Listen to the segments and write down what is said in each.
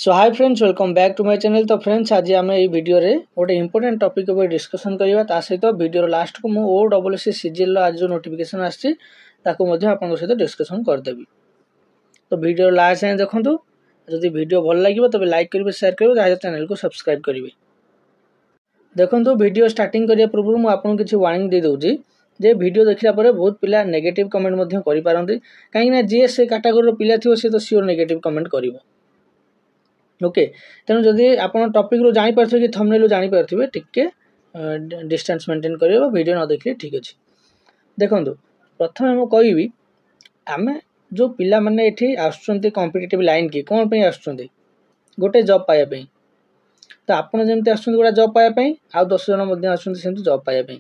So hi friends, welcome back to my channel. तो friends, आज आम ये वीडियो रे गोटे इंपोर्टेंट टॉपिक ऊपर डिस्कशन करवा। ता सहित वीडियो लास्ट को मु OSS सीजीएल आज जो नोटिफिकेशन आसी ताको मध्य आपन सहित डिस्कशन करदेवी। तो वीडियो लास्ट जाए देखंतु। जदि वीडियो भल लागिवो तबे लाइक करिवे, शेयर करिवे, ताहे चैनल को सब्सक्राइब करिवे। देखंतु वीडियो स्टार्टिंग करिया पूर्व मु आपन किछि वार्निंग दे दोउची जे वीडियो देखला परे बहुत पिला नेगेटिव कमेंट मध्य करि पारंती। काहे ना जे से कैटेगरी रो पिला थिओ से तो सियोर नेगेटिव कमेंट करिवो। ओके, तेणु जदि आप टॉपिक रू जानी पार्थिबे कि थंबनेल रू जानी पार्थिबे टिके डिस्टेंस मेंटेन करिवे, वीडियो न देखले ठीक अछि। देखंतु प्रथम हम कहबी आमे जो पिला माने एठी आसुचंती कॉम्पिटिटिव लाइन की कोन पे आसुचंती गोटे जॉब पाया पे। तो आपण जेमते आसुचंती गोटे जॉब पाया पे आ 10 जन मध्ये आसुचंती सेमते जॉब पाया पे।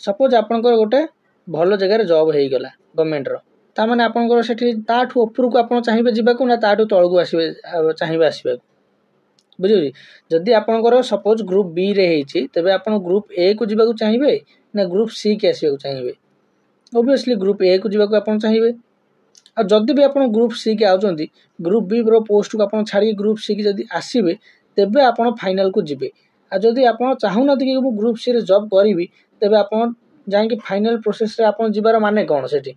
सपोज आपनकर गोटे भलो जगह रे जॉब हेई गला गवर्नमेंट रो, ता माने आपनकर सेठी ताठू ऊपर को आपण चाहिबे जिबाको ना ताठू तळगु आसीबे चाहिबे आसीबे। बुझियो जदि आपनकर सपोज ग्रुप बी रे हेची तबे आपण ग्रुप ए को जिबाको चाहिबे ना ग्रुप सी के आसीबे चाहिबे। ऑब्वियसली ग्रुप ए को जिबाको आपण चाहिबे। आ जदि भी आपण ग्रुप सी के आउचंती ग्रुप बी रो पोस्ट को आपण छाडी ग्रुप सी के जदि आसीबे तबे आपण फाइनल को जिबे। आ जदि आपण चाहू न कि मु ग्रुप सी रे जॉब करिवि तबे आपण जाय कि फाइनल प्रोसेस रे आपण जिबार माने कोन सेठी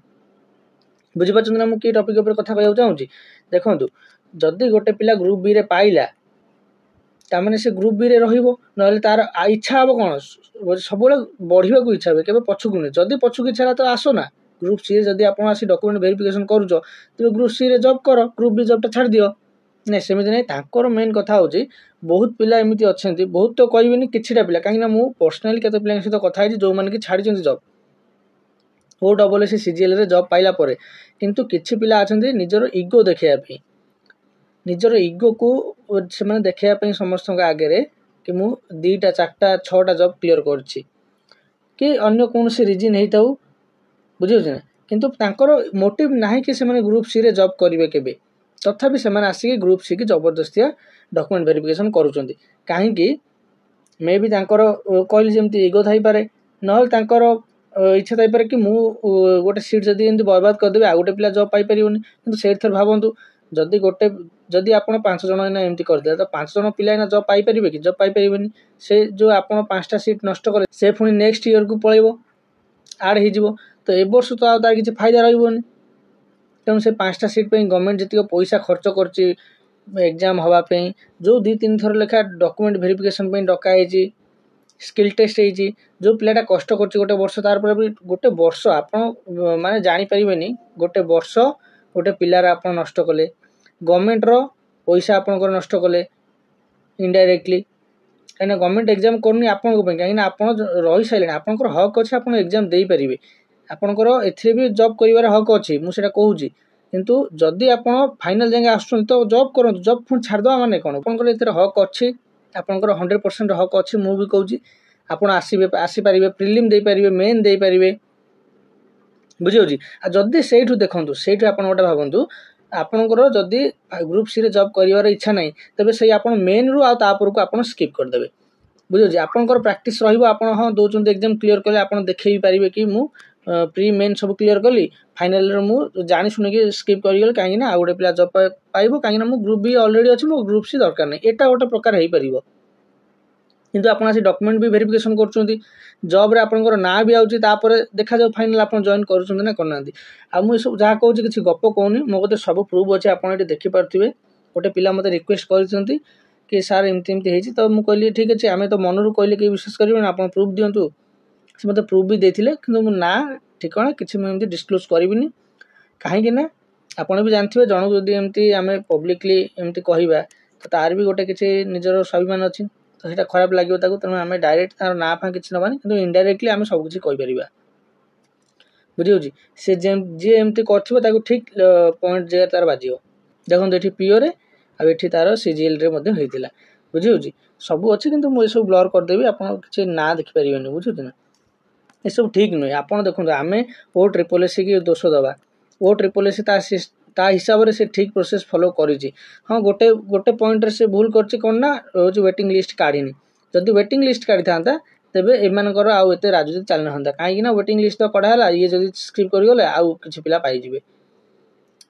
बुझी पाछन ना। मु की टॉपिक ऊपर कथा कहउ चाहूची। देखंतु जदि गोटे पिला ग्रुप बी रे पाइला ता माने से ग्रुप बी रे रहिबो, नले तार इच्छा हबो कोन सब बेले बढ़िबा को इच्छा हबे, केबे पछकु नै। जदि पछकु इच्छा ला तो आसो ना ग्रुप सी रे। जदि आपण आसी डॉक्यूमेंट वेरिफिकेशन करूचो तबे ग्रुप सी रे जॉब करो, ग्रुप बी जॉब ता छाड़ दियो। नै सेमिति नै, तांकर मेन कथा होची बहुत पिला एमिति अछंती, बहुत तो कहबिनी किछिटा पिला, काहे ना मु पर्सनली केते पिला सहित कथा हेची जो माने कि छाडी चंती जॉब OSS सीजीएल रे जॉब पाइला परे। किंतु किछि पिला अछंती निजर ईगो देखिया पे, निजर ईगो को से माने देखिया पे समस्त का आगे रे कि मु 2टा 4टा 6टा जॉब क्लियर करछि कि अन्य कोनोसी रीजन हेताउ। बुझियो छै, किंतु तांकर मोटिव नाही कि से माने ग्रुप सी रे जॉब करिवे केबे। तथापि से माने आसी ग्रुप सी की जबरदस्तिया डॉक्यूमेंट वेरिफिकेशन करूचंती। काहे कि मे बी तांकर कहली जेमती ईगो थाई पारे, नहल तांकर इच्छा थाई पारे कि मु गोटे सीट जदि एंती बर्बाद कर देबे आ गोटे पिला जॉब पाई परियोनी। किंतु सेठ थर भाबंतु जदि आपण 5 जण एना एंती कर दे तो 5 जण पिला एना जॉब पाई परिबे कि? जॉब पाई परिबेनी। से जो आपण 5टा सीट नष्ट करे से पुनी नेक्स्ट ईयर को पळेबो, ऐड हे जिवो। तो ए वर्ष तो आ तार किछि फायदा रहइबोनी। तेणु से 5टा सीट पे गवर्नमेंट जति पैसा खर्च करछि एग्जाम हवा पे, जो 2-3 थर लेखा डॉक्यूमेंट वेरिफिकेशन पे डका हेची, स्किल टेस्ट हेची, जो पिलाटा कष्ट करछि गोटे वर्ष, तार पर भी गोटे वर्ष आपण माने जानि परिबेनी गोटे वर्ष गोटे पिलार आपण नष्ट कले, गवर्नमेंट रो पैसा आपण कर नष्ट कले इनडायरेक्टली। काहे गवर्नमेंट एग्जाम करनी आपण को पे, काहे ना आपण रहि साइले, आपण को हक अछि आपण एग्जाम देई परिबे, आपण को एथरे भी जॉब करिवार हक अछि, मु सेटा कहूची। किंतु जदि आपण फाइनल जाके आसुन तो जॉब करन, जॉब फुन छाड़ दवा माने कोन? आपण को एथरे हक अछि, आपण को 100% हक अछि। मु भी कहूची आपण आसी परिबे, प्रिलिम देई परिबे, मेन देई परिबे। बुझियो जी। आ जदि सेठु देखंतु, सेठु आपण गोटा भाबंतु आपनकर जदि ग्रुप सी रे जॉब करिवार इच्छा नै तबे सही आपण मेन रु आ तापर को आपण स्किप कर देबे। बुझियो जी। आपनकर प्रैक्टिस रहिबो, आपण हां दोचंत एग्जाम क्लियर करले आपण देखै परिबे कि मु प्री मेन सब क्लियर कली, फाइनल रे मु जानि सुनि कि स्किप करि गेल, काहे ना आ गोटे पिला जॉब पाइबो, काहे ना मु ग्रुप बी ऑलरेडी अछि, मु ग्रुप सी दरकार नै। एटा गोटे प्रकार हेई परिबो। किंतु आपण आसी डॉक्यूमेंट भी वेरिफिकेशन करचोंती, जॉब रे आपनकर ना भी आउची, तापर देखा जाउ फाइनल आपण जॉइन करचोंती ना करनांती। आ मु सब जहा कहूची किछि गप्प कहूनी, मो कते सब प्रूफ अछि, आपण एटी देखि पारथिबे। गोटे पिला मते रिक्वेस्ट करचोंती कि सर एमती एमती हेची, तो मु कहली ठीक अछि, आमे तो मनरु कहले कि विश्वास करिवे ना, आपण प्रूफ दियंतु। से मते प्रूफ भी देथिले, किंतु मु ना ठिकाना किछि म एमती डिस्क्लोज करिविनी। काहे कि ना आपण भी जानथिबे जण जदि एमती आमे पब्लिकली एमती कहिबा तो तार भी गोटे किछि निजर स्वाभिमान अछि, तो सेटा खराब लागियो ताको। तने आमे डायरेक्ट तार ना फा किछि नबानी, किंतु इनडायरेक्टली आमे सब किछि कहि परिबा। बुझियो जी। से जे एमती करथिबो ताको ठीक पॉइंट जे तार बाजियो। देखन एठी पीओ रे आ एठी तार सीजीएल रे मध्ये होइतिला। बुझियो जी। सब अछि, किंतु मु ए सब ब्लर कर देबी, आपण किछि ना देखि परिबेनी। बुझियो ना, ए सब ठीक नै। आपण देखन आमे OSS की दोष दबा, OSS ता हिसाब रे से ठीक प्रोसेस फॉलो करिछि। हां गोटे पॉइंट रे से भूल करछि कोन ना, रोज वेटिंग लिस्ट काढिनी। जदि वेटिंग लिस्ट काढि थांता तेबे एमानकर आउ एते राजनीति चलना हंता, काहे कि ना वेटिंग लिस्ट तो कढा हला, ये जदि स्किप करि गले आउ किछि पिला पाइ जिवे।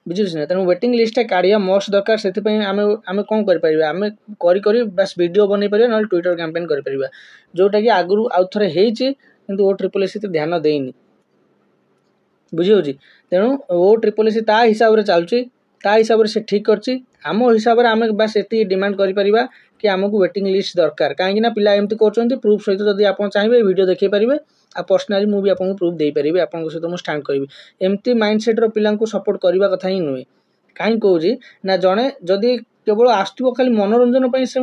बुझुछि ना। तेणु वेटिंग लिस्ट काढ़िया मस्ट दरकार। से आम कौन कर आम करी बस वीडियो बनई पार ना ट्विटर कैंपेन कर जोटा कि आगु आउ थे कि ओ ट्रिपल एस ध्यान देनी बुझी। तेणु ओ ट्रिपल एस ता हिसाब से चलुची ता हिसाब से ठीक करची। आम हिसाब से आम बस ये डिमांड करें कि आमको वेटिंग लिस्ट दरकार कहीं पिला एमती कर प्रूफ सहित जब आप चाहिए वीडियो देखिए पारे आ पर्सनाली मुझे आपको प्रूफ दे पारि आपन सहित मुझे स्टांड करी एमती माइंडसेट पिला सपोर्ट करने कथा ही नुहे। कहीं कौन ना जड़े जदि केवल आसो खाली मनोरंजन से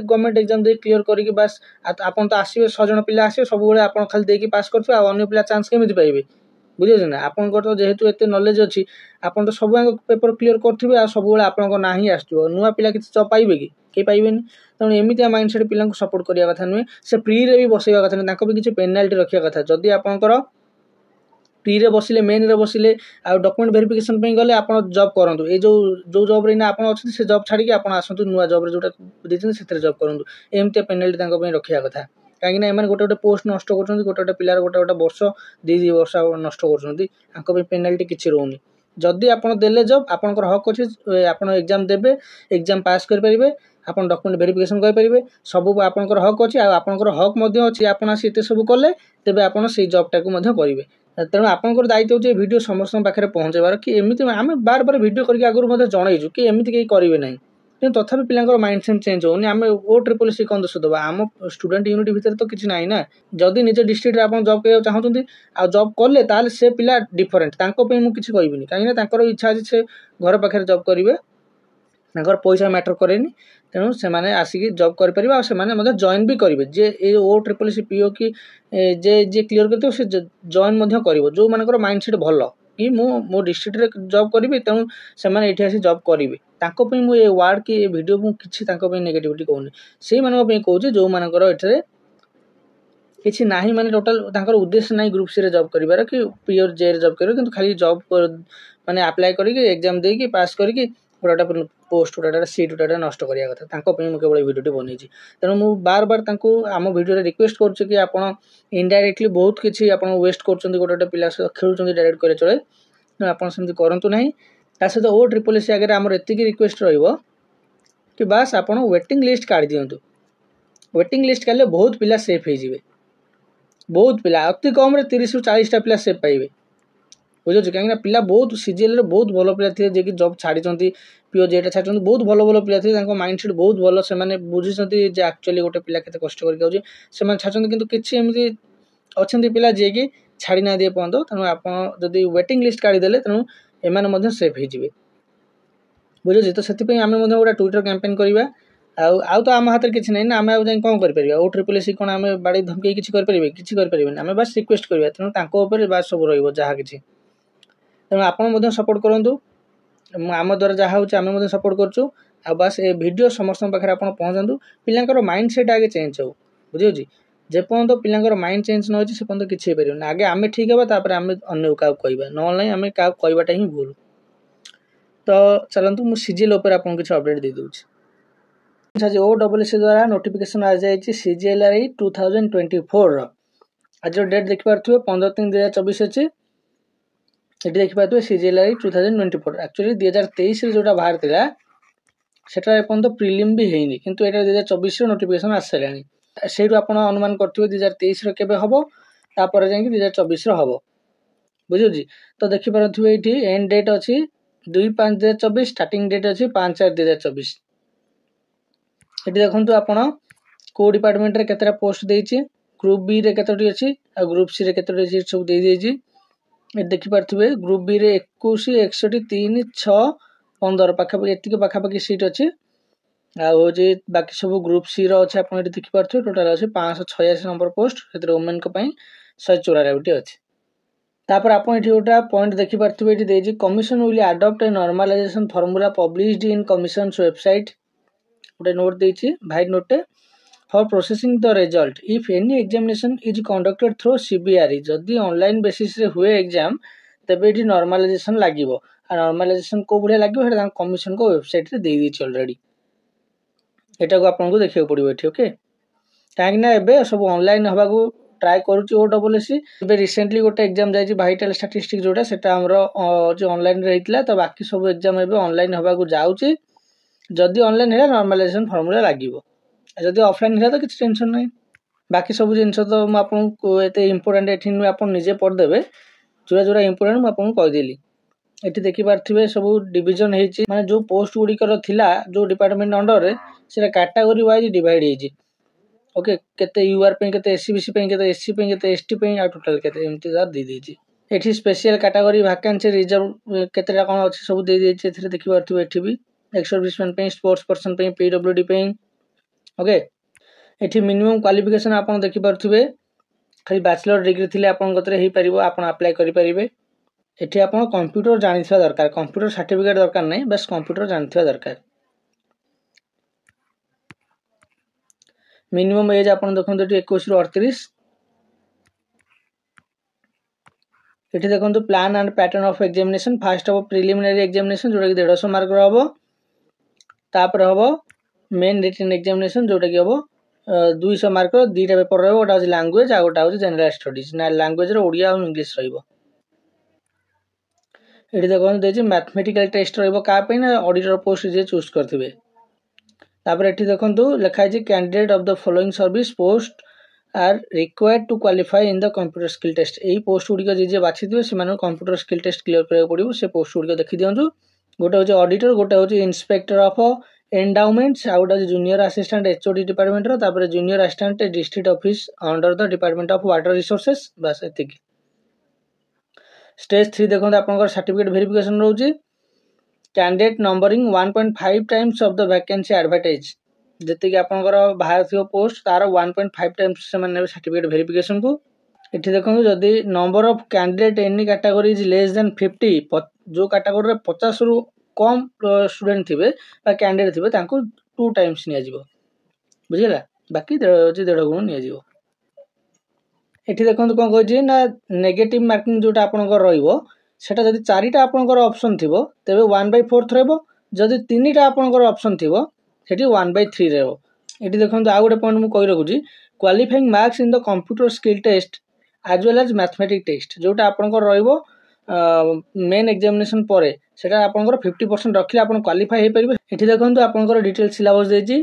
गवर्नमेंट एग्जाम दे क्लीयर करके बास आपन तो आसवे 6 जन पिला आसवे सब आप खाली देकी पास करते अन्य पिला चांस केमी पाइबे बुझे ना। आपन तो जेहेतु एत नॉलेज अच्छी आपन तो सब पेपर क्लीयर करेंगे आ सब आप ना ही आसो नुआ पिला किसी जब पाइबे कि पाइबे। तेणु एमती माइंडसेट पिला सपोर्ट करने कथा नुहे। से फ्री रे भी बसैया कथा नहीं भी किसी पेनाल्टी रखा कथा जदि आपंकर फ्री रे बसिले मेन रे बसिले आ डॉक्यूमेंट वेरिफिकेशन गले आप जॉब करूँ ये जो जॉब रे आप अच्छे जॉब छाड़ी आप आसतु नुआ जॉब रे जोटा देते से जॉब करूँ एमती पेनाल्टी रखा कथा कहीं गोटे गोटे पोस्ट नष्ट कर गोटे गोटे पिलार गोटे गोटे वर्ष 2 वर्ष नष्ट कर पेनाल्टी किसी रोनी। जदि आप देले जॉब आपंकर हक अच्छे आप एग्जाम देवे एग्जाम पास करेंगे आप डॉक्यूमेंट वेरिफिकेशन करेंगे सब आपंकर हक अच्छे आपंकर हक अच्छी आप सब कले तेज आप जॉब टाक करेंगे। तेणु आपंकर दायित्व होचे वीडियो समस्त पाखे पहुँचेबार कि एमती आम बार बार वीडियो करके आगुरी जनईचु कि एमती कहीं करेंगे ना कि तथापि पिलांकर माइंडसेट चेंज होनी आम ओ ट्रिपल सी कौन दोष दबा आम स्टूडेंट यूनिट भितर तो किसी ना ना जदि निज डिस्ट्रिक्ट आप जॉब करने चाहते आ जॉब कले ताले से पिला डिफरेंट मुझे कहबी कहीं इच्छा अच्छे से घर पाखे जॉब करेंगे पैसा मैटर करेनि। तेणु से आसिक जॉब करेंगे जॉइन भी करेंगे जे ए ओ ट्रिपल सी पीओ कि जे क्लीयर करते जॉइन कर जो मानकर माइंडसेट भल कि मो डिस्ट्रिक्ट रे जॉब करी तेणु से आसी जॉब करेंगे मुझे वार्ड कि वीडियो किसी नेगेटिविटी कहूनी से कहूँ जो मानकर एठरे किसी ना माने टोटाल उद्देश्य ना ग्रुप सी रे जॉब करिवार कि पीओर जे रे जॉब करिवार किंतु खाली जॉब माने अप्लाई करके एग्जाम देकी पास करके गोटा पोस्ट गोटा सीट गोटा नष्ट करने कथा केवल वीडियो बनई। तेणु मुझे बार बार आम वीडियो रिक्वेस्ट करुच्चे कि आप इनडायरेक्टली बहुत किसी आप वेस्ट कर गोटे गोटे पिला खेलुं डायरेक्ट करे चले आपड़ सेमती करूँ ना सहित ओ ट्रिपल एस आगे आम एतिक रिक्वेस्ट कि बास आप वेटिंग लिस्ट काढ़ दिंतु वेटिंग लिस्ट काढ़ले बहुत पिला सेफ हो बहुत पिला अति कम 30 ରୁ 40 टा पिला सेफ पाइबे बुझे कहीं पिला बहुत सीजीएल बहुत भल पिला थे जे कि जॉब छाड़ी पीओ जेटा छाड़ी बहुत भल भल पिला थे माइंडसेट बहुत भल से बुझी एक्चुअली गोटे पिला केते कष्ट करके छाड़ी किंतु किसी एमती अच्छा पिला जे कि छाड़ी ना दिए पर्यंत। तेणु आप जदि वेटिंग लिस्ट काढ़ीदे तेणु एम सेफ हो बुझे। तो से आम गोटे ट्विटर कैंपेन करवा आउ तो आम हाथ में किसी ना आम आज कौन कर ओ ट्रिपल एस कौन आम बाड़ी धमकी किसी करेंगे किसी करें आम बस रिक्वेस्ट करवा तेणु बास सब रहा कि तेणु आप सपोर्ट करूँ आम द्वारा जहाँ होम सपोर्ट करूँ आ बास ए वीडियो समस्त पाखे आप पहुँचातु पिलांकर माइंडसेट आगे चेंज हो बुझे जेपर्यंत पिलांकर माइंड चेंज न हो पर्यंत किसी पारे आगे आम ठीक है अन्न क्या कहवा ना आम क्या कहवाटा ही भूल। तो चलतु मुझे सीजीएल आपको किसी अपडेट दे दूँ। आज ओ डबल एस द्वारा नोटिफिकेशन आ जाए सीजीएलआरई 2024 आज डेट देखिपे 15/3/2024 अच्छी ये देखिपे सीजीएलआरई 2024 एक्चुअली 2023 जोटा बाहर था सेटा एपर्यंत प्रिलिम भी है किंतु ये 2024 नोटिफिकेशन आस सारे से आप अनुमान करेंगे 2023 केवे हम तापर जा 2024 हम बुझे। तो देखिपे ये एंड डेट अच्छी 2/5/2024 स्टार्टिंग डेट अच्छी 5/4/2024 ये देखो आप को डिपार्टमेंट रे केतरा पोस्ट देछि ग्रुप बी रे केतोटी अछि आ ग्रुप सी रे केतोटी अछि सब दे देछि ये देखि पारथुबे ग्रुप बी रे 21 61 3 6 15 पाखापाखि एतिक पाखापाखि सीट अछि आ हो जे बाकी सब ग्रुप सी रो अछि आपण एति देखि पारथुबे टोटल अछि 586 नंबर पोस्ट सेतिर वुमेन को पई 194 अछि। तापर आपण एठी ओटा पॉइंट देखि पारथुबे एठी देछि commission will adopt a normalisation formula published in commission's website गोटे नोट देछि भाइट note for processing the result if any examination is conducted through CBRE जदि ऑनलाइन बेसिस रे हुए एग्जाम तबे एठी नॉर्मलाइजेशन लागिवो आ नॉर्मलाइजेशन को बुढिया लागिवो हेटा कमिशन को वेबसाइट रे दे दी ऑलरेडी एटा को आपन को देखियो पड़िबो एठी ओके काहे ना एबे सब ऑनलाइन हबा को ट्राए करुच्ची OSS ଏବେ रिसेंटली गोटे एग्जाम जाइए भाइटाल स्टैटिस्टिक्स जोटा सेटा हमर ऑनलाइन रहितला तो बाकी सब एग्जाम एबे ऑनलाइन होबा को जाउची जदी ऑनलाइन है नॉर्मलाइजेशन फार्मूला लागिवो जदी ऑफलाइन है तो किछ टेंशन नहीं बाकी सब जिनस तो म आपन एते इंपोर्टेंट एठी न आपन निजे पढ़ देबे जोरा जोरा इंपोर्टेंट म आपन कहि देली एठी देखि पारथिबे सब डिवीजन हेची माने जो पोस्ट गुडी कर थिला जो डिपार्टमेंट अंडर रे सेटा कैटेगरी वाइज डिवाइड हेची ओके केते यूआर पे केते एससीबीसी पे केते एससी पे केते एसटी पे आ टोटल केते एमती दा दे देची एठी स्पेशल कैटेगरी वैकेंसी रिजर्व केतेटा कोन अछि सब दे देची एथरे देखि पारथिबे एठी भी एक्स सर्विसमैन पे स्पोर्ट्स पर्सन पे पीडब्ल्यूडी पे ओके एठी मिनिमम क्वालिफिकेशन आपन देखि पारथिबे खाली बैचलर डिग्री थिले आपन गतरे हे परिबो आपन अप्लाई करि परिबे एठी आपन कंप्यूटर जानिथिबा दरकार कंप्यूटर सर्टिफिकेट दरकार नै बस कंप्यूटर जानिथिबा दरकार मिनिमम एज आपन देखंतु एठी 21 रु 38 एठी देखंतु plan and pattern of examination first of preliminary examination जोटा कि 150 मार्क रो हबो तापर हबो मेन रिटन एग्जामिनेशन जोटा कि हबो 200 मार्क रो दीटा पेपर रहबो ओटा अछि लैंग्वेज आ ओटा अछि जनरल स्टडीज ना लैंग्वेज रो ओडिया और इंग्लिश रहबो एठी देखंतु देछि मैथमेटिकल टेस्ट रहबो का पे ना ऑडिटर पोस्ट जे चूज करथिबे तापर एठी देखंतु लिखा अछि candidate of the following service post are required to qualify in the computer skill test एही पोस्ट गुडी जे जे बाछि दिबे से माने कंप्यूटर स्किल टेस्ट क्लियर करे पड़िबो से पोस्ट गुडी देखि दियंतु गोटे होछि ऑडिटर गोटे होछि इंस्पेक्टर ऑफ एंडाउमेंट्स आ गोटे जूनियर असिस्टेंट एचओडी डिपार्टमेंट रो तापर junior assistant district office under the department of water resources बस एतिकी स्टेज 3 देखंतु आपनकर सर्टिफिकेट वेरिफिकेशन रहउची candidate numbering 1.5 times of the vacancy advertise जति कि आपनकर भारतीय पोस्ट तार 1.5 टाइम्स से माने सर्टिफिकेट वेरिफिकेशन को एठी देखंतु जदी number of candidate any category is less than 50 जो कैटेगरी रे 50 रु कम स्टूडेंट थिबे बा कैंडिडेट थिबे तांको 2 टाइम्स निया जिवो बुझिला बाकी 1.5 गुण निया जिवो एठी देखंतु कोन कहै ना नेगेटिव मार्किंग जोटा आपनकर रहइबो सेटा जदी 4टा आपनकर ऑप्शन थिबो तबे 1/4 रहबो जदी 3टा आपनकर ऑप्शन थिबो सेठी 1/3 रहबो एठी देखंतु आ गोटे पॉइंट मु कहि रखुची qualifying marks in the computer skill test as well as mathematics test जोटा आपनकर रहइबो मेन एग्जामिनेशन परे सेटा आपनकर 50% रखले आपन क्वालिफाई हे परिबे एठी देखंतु आपनकर डिटेल सिलेबस देजी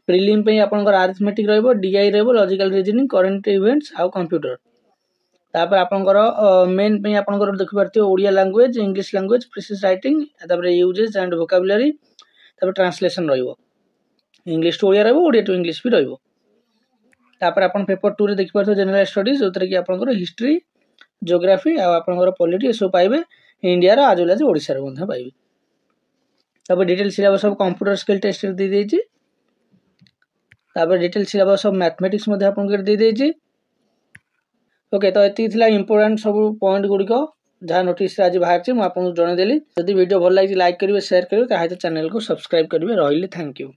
प्रीलिम पे आपनकर अरिथमेटिक रहइबो डीआई रहइबो लॉजिकल रीजनिंग करंट इवेंट्स आ कंप्यूटर तापर आपनकर मेन पे आपनकर देखि परथियो Odia language English language precise writing तापर यूजेस एंड वोकैबुलरी तापर ट्रांसलेशन रहइबो इंग्लिश टू ओडिया रहइबो ओडिया टू इंग्लिश भी रहइबो तापर आपन पेपर 2 रे देखि परथियो जनरल स्टडीज जोतरे कि आपनकर हिस्ट्री ज्योग्राफी आ आपनकर पॉलिटी सो पाइबे इंडिया रो आज वेल एज ओडिसा रो बंधा पाइबे तापर detail syllabus of computer skill test दे देछि तापर डिटेल सिलेबस ऑफ मैथमेटिक्स मध्ये आपनकर दे देछि ओके तो एति थिला इंपोर्टेंट सब पॉइंट गुडी को जहा नोटिस आज बाहर छी म आपन जणे देली यदि वीडियो भल लागि लाइक करिवे शेयर करिवे ताहा चैनल को सब्सक्राइब करिवे रहिले थैंक यू।